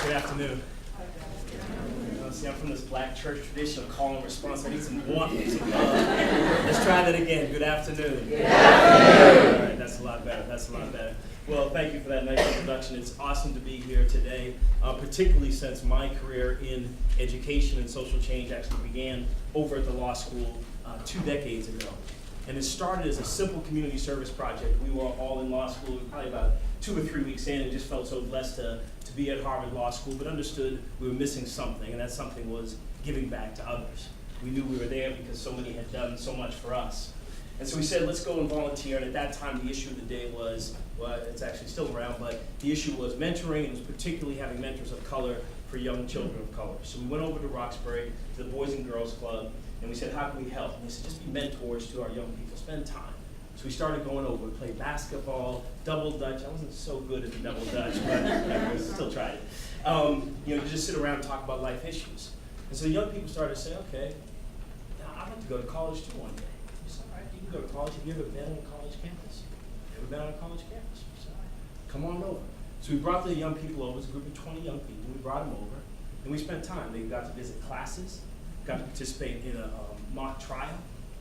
Good afternoon. See, I'm from this black church tradition of call and response. I need some warmth, some love. Let's try that again. Good afternoon. Good afternoon. All right, that's a lot better. That's a lot better. Well, thank you for that nice introduction. It's awesome to be here today, particularly since my career in education and social change actually began over at the law school 2 decades ago. And it started as a simple community service project. We were all in law school, probably about 2 or 3 weeks in, and just felt so blessed to be at Harvard Law School, but understood we were missing something, and that something was giving back to others. We knew we were there because so many had done so much for us. And so we said, let's go and volunteer, and at that time the issue of the day was, well, it's actually still around, but the issue was mentoring, and it was particularly having mentors of color for young children of color. So we went over to Roxbury, to the Boys and Girls Club, and we said, how can we help? And they said, just be mentors to our young people, spend time. So we started going over, we played basketball, double dutch. I wasn't so good at the double dutch, but I still tried it. Just sit around and talk about life issues. And so the young people started to say, okay, I'd like to go to college too one day. We said, all right, you can go to college. Have you ever been on a college campus? Ever been on a college campus? We said, all right, come on over. So we brought the young people over, it was a group of 20 young people. We brought them over, and we spent time. They got to visit classes, got to participate in a mock trial.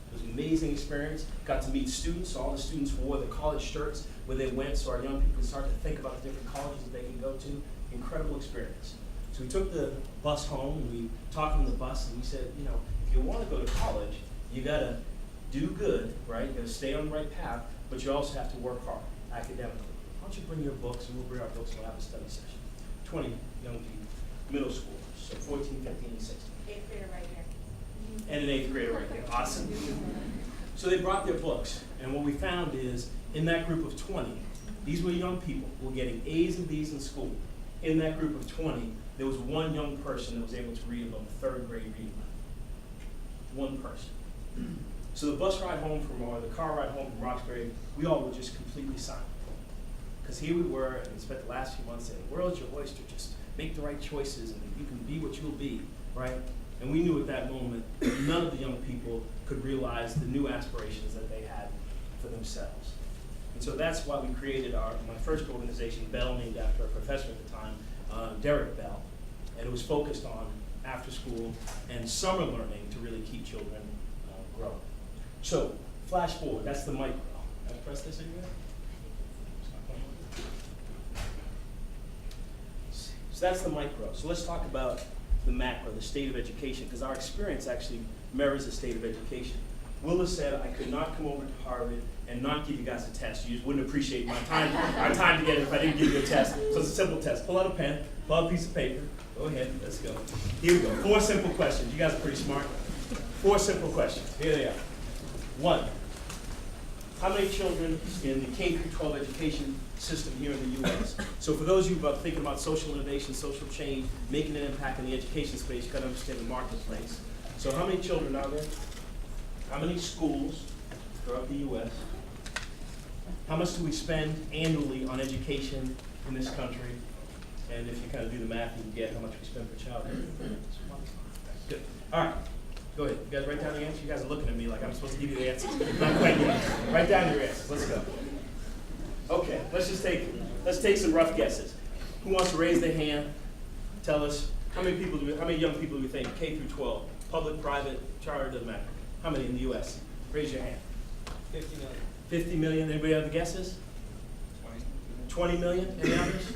It was an amazing experience. Got to meet students. All the students wore the college shirts where they went, so our young people started to think about the different colleges that they can go to. Incredible experience. So we took the bus home, and we talked on the bus, and we said, if you want to go to college, you got to do good, right? You got to stay on the right path, but you also have to work hard academically. Why don't you bring your books, and we'll bring our books, and we'll have a study session. 20 young people, middle schoolers, so 14, 15, and 16. 8th grader right here. And an 8th grader right there. Awesome. So they brought their books, and what we found is in that group of 20, these were young people who were getting A's and B's in school. In that group of 20, there was one young person that was able to read above a 3rd grade reading level. One person. So the bus ride home or the car ride home from Roxbury, we all were just completely silent. Because here we were, and we spent the last few months saying, the world's your oyster, just make the right choices, and you can be what you'll be, right? And we knew at that moment that none of the young people could realize the new aspirations that they had for themselves. And so that's why we created my first organization, Bell, named after a professor at the time, Derek Bell. And it was focused on after school and summer learning to really keep children growing. So flash forward, that's the micro. Can I press this anywhere? So that's the micro. So let's talk about the macro, the state of education, because our experience actually mirrors the state of education. Willa said I could not come over to Harvard and not give you guys a test. You just wouldn't appreciate our time together if I didn't give you a test. So it's a simple test. Pull out a pen, pull out a piece of paper. Go ahead, let's go. Here we go. 4 simple questions. You guys are pretty smart. 4 simple questions. Here they are. 1, how many children in the K-12 education system here in the U.S.? So for those of you thinking about social innovation, social change, making an impact in the education space, you've got to understand the marketplace. So how many children are there? How many schools throughout the U.S.? How much do we spend annually on education in this country? And if you kind of do the math, you can get how much we spend per child. Good. All right. Go ahead. You guys write down the answer. You guys are looking at me like I'm supposed to give you the answers. Not quite yet. Write down your answers. Let's go. Okay. Let's take some rough guesses. Who wants to raise their hand? Tell us how many young people do we think K through 12, public, private, charter, doesn't matter. How many in the U.S.? Raise your hand. 50 million. 50 million. Anybody have the guesses? 20 million. Any others?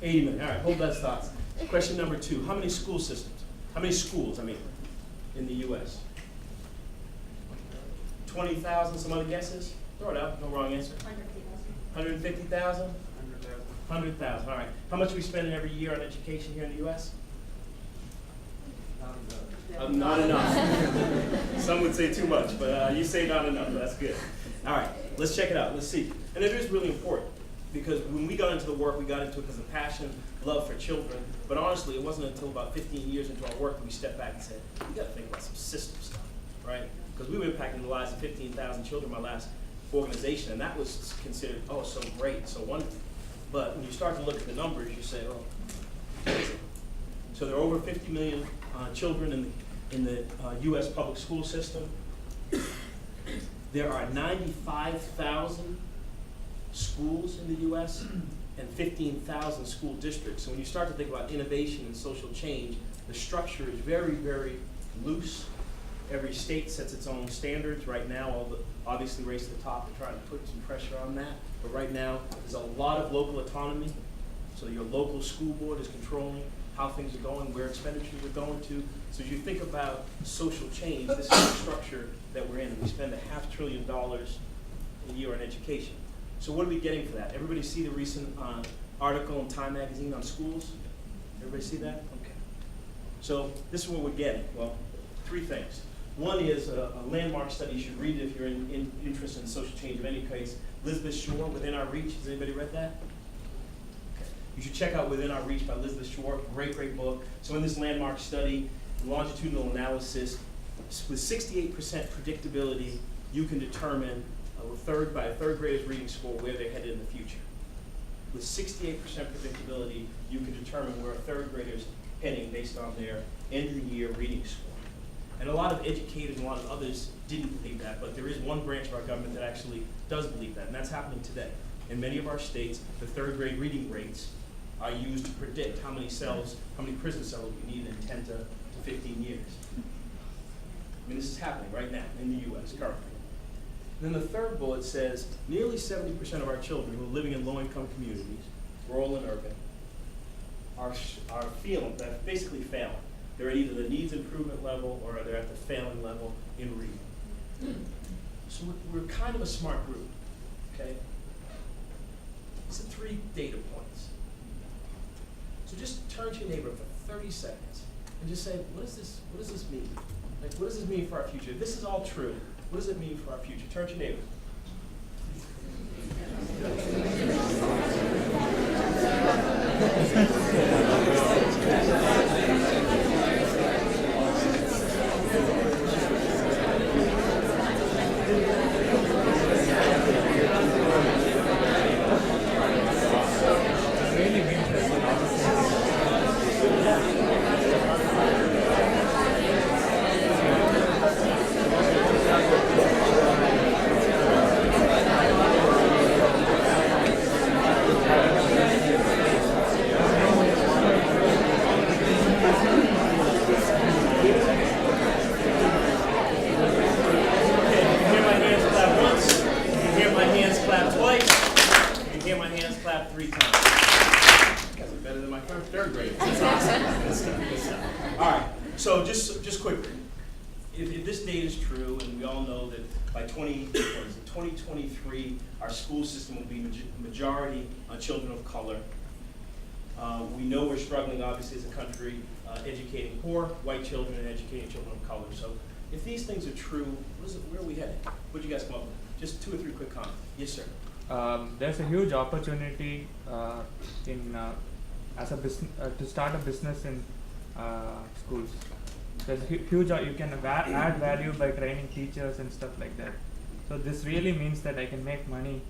80 million. All right. Hold those thoughts. Question number 2. How many school systems? How many schools? In the U.S. 20,000, some other guesses? Throw it out, no wrong answer. 150,000? 100,000, all right. How much are we spending every year on education here in the U.S.? Not enough. Some would say too much, but you say not enough, that's good. All right, let's check it out, let's see. And it is really important, because when we got into the work, we got into it because of passion, love for children, but honestly, it wasn't until about 15 years into our work that we stepped back and said, we got to think about some system stuff, right? Because we were impacting the lives of 15,000 children in my last organization, and that was considered, oh, so great, so wonderful. But when you start to look at the numbers, you say, oh. So there are over 50 million children in the U.S. public school system. There are 95,000 schools in the U.S. and 15,000 school districts. So when you start to think about innovation and social change, the structure is very, very loose. Every state sets its own standards. Right now, obviously Race to the Top are trying to put some pressure on that. But right now, there's a lot of local autonomy. So your local school board is controlling how things are going, where expenditures are going to. So as you think about social change, this is the structure that we're in. And we spend $500 billion a year on education. So what are we getting for that? Everybody see the recent article in Time magazine on schools? Everybody see that? Okay. So this is what we're getting. Well, 3 things. One is a landmark study. You should read it if you're interested in social change of any case. Elizabeth Shore, Within Our Reach. Has anybody read that? Okay. You should check out Within Our Reach by Elizabeth Shore. Great, great book. So in this landmark study, longitudinal analysis, with 68% predictability, you can determine by a third grader's reading score where they're headed in the future. With 68% predictability, you can determine where a third grader's heading based on their end of the year reading score. And a lot of educators and a lot of others didn't believe that, but there is one branch of our government that actually does believe that, and that's happening today. In many of our states, the third grade reading rates are used to predict how many prison cells we need in 10 to 15 years. I mean, this is happening right now in the U.S. currently. Then the third bullet says nearly 70% of our children who are living in low-income communities, rural and urban, are basically failing. They're at either the needs improvement level or they're at the failing level in reading. So we're kind of a smart group, okay? These are 3 data points. So just turn to your neighbor for 30 seconds and just say, what does this mean? Like, what does this mean for our future? If this is all true, what does it mean for our future? Turn to your neighbor. Just quickly, if this data is true, and we all know that by 2023, our school system will be majority children of color. We know we're struggling, obviously, as a country, educating poor white children and educating children of color. So if these things are true, where are we headed? What do you guys come up with? Just 2 or 3 quick comments. Yes, sir. There's a huge opportunity to start a business in schools. There's huge. You can add value by training teachers and stuff like that. So this really means that I can make money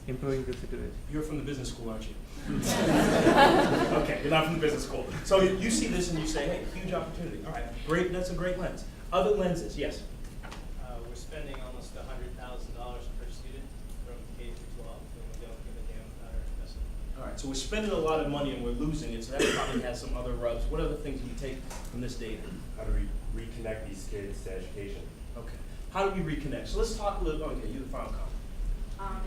improving the situation. You're from the business school, aren't you? Okay, you're not from the business school. So you see this and you say, hey, huge opportunity. All right, great. That's a great lens. Other lenses, yes. We're spending almost $100,000 per student from K through 12, and we don't give a damn about our investment. All right, so we're spending a lot of money and we're losing it, so that probably has some other rubs. What other things do you take from this data? How do we reconnect these kids to education? Okay. How do we reconnect? So let's talk a little, okay, you're the final comment.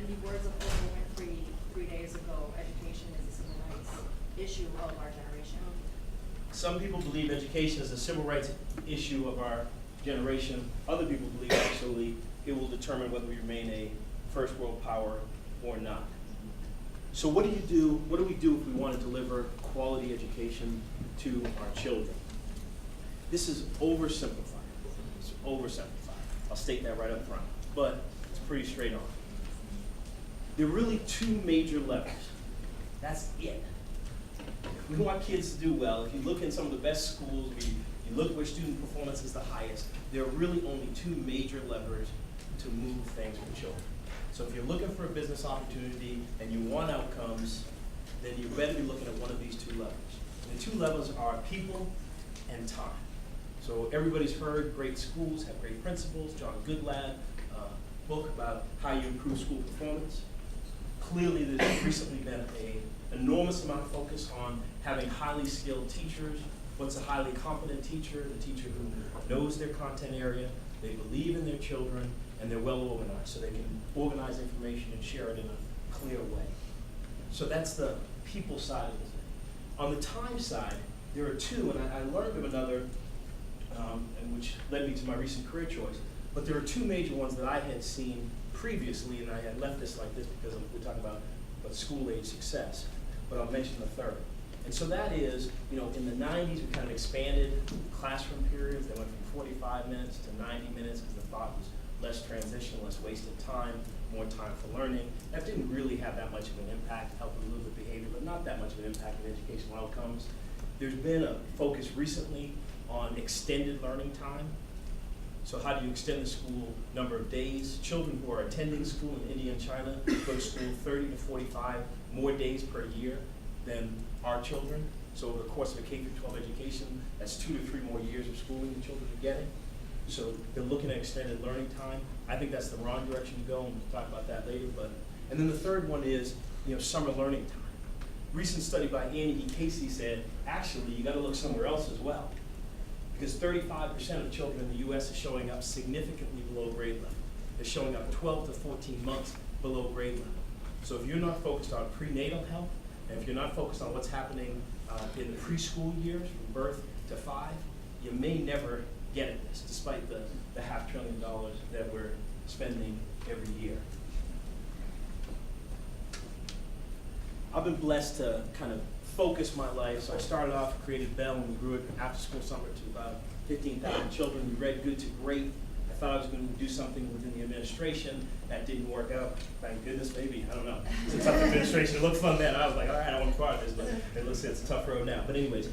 In the words of Oprah Winfrey 3 days ago, education is a civil rights issue of our generation. Some people believe education is a civil rights issue of our generation. Other people believe actually it will determine whether we remain a first world power or not. So what do we do if we want to deliver quality education to our children? This is oversimplified. It's oversimplified. I'll state that right up front, but it's pretty straight on. There are really 2 major levels. That's it. If we want kids to do well, if you look in some of the best schools, you look where student performance is the highest, there are really only 2 major levers to move things for children. So if you're looking for a business opportunity and you want outcomes, then you better be looking at one of these 2 levels. And the 2 levels are people and time. So everybody's heard great schools have great principals. John Goodlad book about how you improve school performance. Clearly, there's recently been an enormous amount of focus on having highly skilled teachers. What's a highly competent teacher? The teacher who knows their content area, they believe in their children, and they're well organized, so they can organize information and share it in a clear way. So that's the people side of the thing. On the time side, there are two, and I learned of another, and which led me to my recent career choice, but there are two major ones that I had seen previously, and I had left this like this because we're talking about school age success, but I'll mention the third. And so that is, in the 90s, we kind of expanded classroom periods. They went from 45 minutes to 90 minutes because the thought was less transition, less wasted time, more time for learning. That didn't really have that much of an impact. It helped with a little bit of behavior, but not that much of an impact on educational outcomes. There's been a focus recently on extended learning time. So how do you extend the school number of days? Children who are attending school in India and China go to school 30 to 45 more days per year than our children. So over the course of a K-12 education, that's 2 to 3 more years of schooling the children are getting. So they're looking at extended learning time. I think that's the wrong direction to go, and we'll talk about that later. And then the third one is, summer learning time. Recent study by Annie E. Casey said, actually, you gotta look somewhere else as well. Because 35% of children in the U.S. are showing up significantly below grade level. They're showing up 12 to 14 months below grade level. So if you're not focused on prenatal health, and if you're not focused on what's happening in the preschool years, from birth to 5, you may never get at this, despite the $500 billion that we're spending every year. I've been blessed to kind of focus my life. So I started off, created Bell, and we grew it after school summer to about 15,000 children. We read good to great. I thought I was going to do something within the administration. That didn't work out. Thank goodness, maybe. I don't know. It's a tough administration. It looked fun then. I was like, all right, I want to be part of this, but it looks like it's a tough road now. But anyways,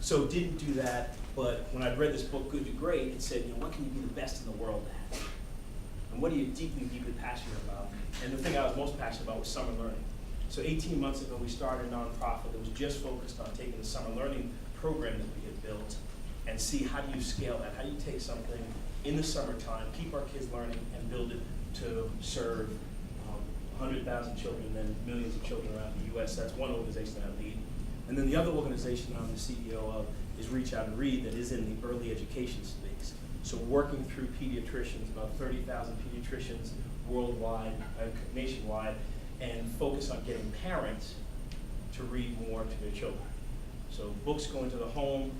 so didn't do that. But when I read this book, Good to Great, it said, what can you be the best in the world at? And what are you deeply, deeply passionate about? And the thing I was most passionate about was summer learning. So 18 months ago, we started a nonprofit that was just focused on taking the summer learning program that we had built and see how do you scale that? How do you take something in the summertime, keep our kids learning, and build it to serve 100,000 children and then millions of children around the U.S. That's one organization that I lead. And then the other organization I'm the CEO of is Reach Out and Read, that is in the early education space. So working through pediatricians, about 30,000 pediatricians worldwide, nationwide, and focus on getting parents to read more to their children. So books go into the home,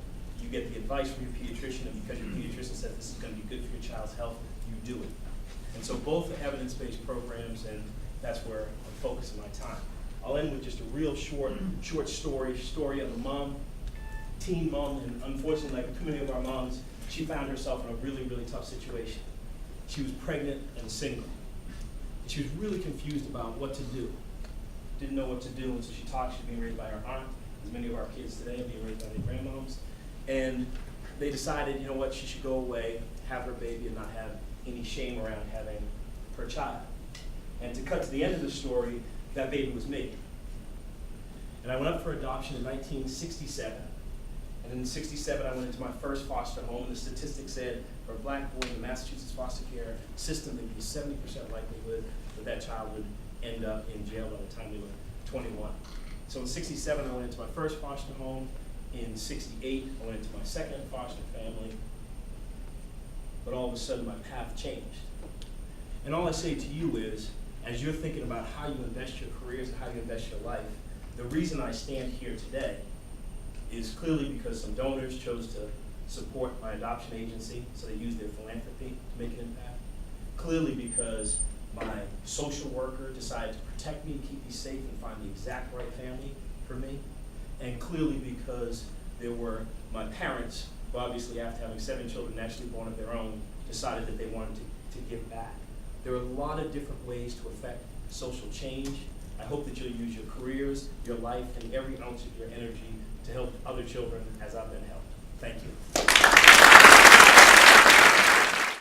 you get the advice from your pediatrician, and because your pediatrician says this is going to be good for your child's health, you do it. And so both are evidence-based programs, and that's where I'm focusing my time. I'll end with just a real short story of a mom, teen mom, and unfortunately, like too many of our moms, she found herself in a really, really tough situation. She was pregnant and single. She was really confused about what to do. Didn't know what to do, and so she talked. She's being raised by her aunt, as many of our kids today are being raised by their grandmoms. And they decided, she should go away, have her baby, and not have any shame around having her child. And to cut to the end of the story, that baby was me. And I went up for adoption in 1967. And in 1967, I went into my first foster home, and the statistics said for a black boy in the Massachusetts foster care system, there'd be a 70% likelihood that child would end up in jail by the time they were 21. So in 1967, I went into my first foster home. In 1968, I went into my second foster family. But all of a sudden, my path changed. And all I say to you is, as you're thinking about how you invest your careers and how you invest your life, the reason I stand here today is clearly because some donors chose to support my adoption agency, so they used their philanthropy to make an impact. Clearly because my social worker decided to protect me, keep me safe, and find the exact right family for me. And clearly because there were my parents, who obviously after having 7 children naturally born of their own, decided that they wanted to give back. There are a lot of different ways to affect social change. I hope that you'll use your careers, your life, and every ounce of your energy to help other children as I've been helped. Thank you.